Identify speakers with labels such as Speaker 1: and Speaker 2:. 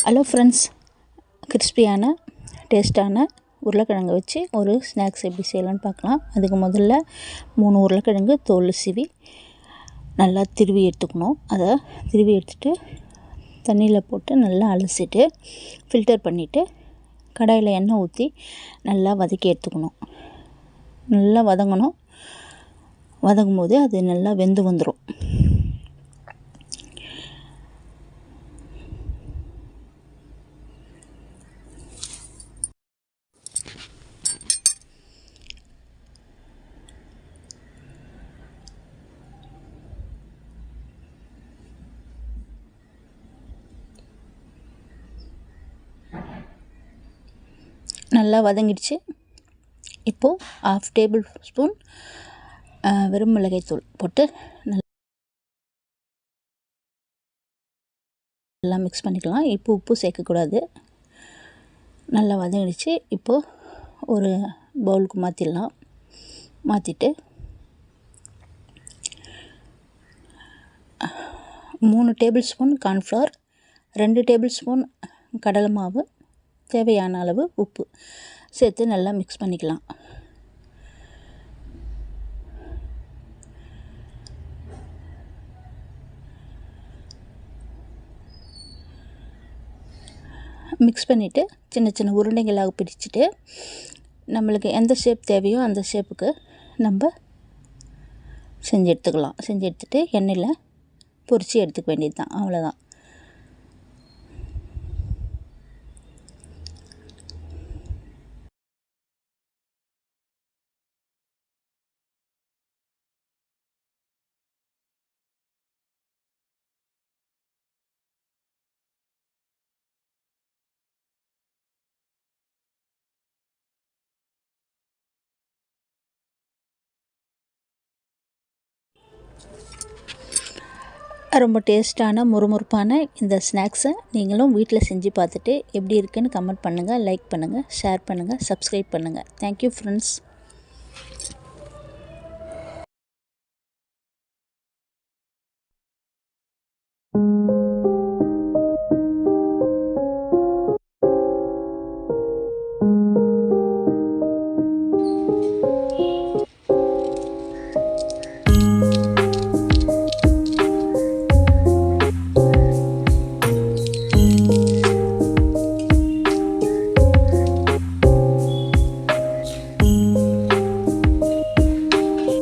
Speaker 1: Hello friends, கிறிஸ்பியான டேஸ்ட்டான உருளைக்கிழங்கு வச்சு ஒரு ஸ்நாக்ஸ் எப்படி செய்யலான்னு பார்க்கலாம். அதுக்கு முதல்ல 3 உருளைக்கிழங்கு தோல் சீவி நல்லா திருவி எடுத்துக்கணும். அதை திருவி எடுத்துகிட்டு தண்ணியில் போட்டு நல்லா அலசிட்டு ஃபில்டர் பண்ணிவிட்டு கடாயில் எண்ணெய் ஊற்றி நல்லா வதக்கி எடுத்துக்கணும். நல்லா வதங்கணும். வதங்கும் போது அது நல்லா வெந்து வந்துடும். நல்லா வதங்கிடுச்சு. இப்போது 1/2 டேபிள் ஸ்பூன் வெறும் மிளகாய்த்தூள் போட்டு நல்லா மிக்ஸ் பண்ணிக்கலாம். இப்போ உப்பு சேர்க்கக்கூடாது. நல்லா வதங்கிடுச்சு. இப்போது ஒரு பவுலுக்கு மாற்றிடலாம். மாற்றிட்டு 3 table spoon cornflour, 2 table spoon கடலை மாவு, தேவையான அளவு உப்பு சேர்த்து நல்லா மிக்ஸ் பண்ணிக்கலாம். மிக்ஸ் பண்ணிவிட்டு சின்ன சின்ன உருண்டைகளாக பிடிச்சிட்டு நம்மளுக்கு எந்த ஷேப் தேவையோ அந்த ஷேப்புக்கு நம்ம செஞ்சு எடுத்துக்கலாம். செஞ்சு எடுத்துகிட்டு எண்ணெயில் பொரித்து எடுத்துக்க வேண்டியது தான். அவ்வளோதான். ரொம்ப டேஸ்ட்டான முறுமுறுப்பான இந்த ஸ்நாக்ஸை நீங்களும் வீட்டில் செஞ்சு பார்த்துட்டு எப்படி இருக்குன்னு கமெண்ட் பண்ணுங்கள், லைக் பண்ணுங்கள், ஷேர் பண்ணுங்கள், சப்ஸ்கிரைப் பண்ணுங்கள். Thank you friends.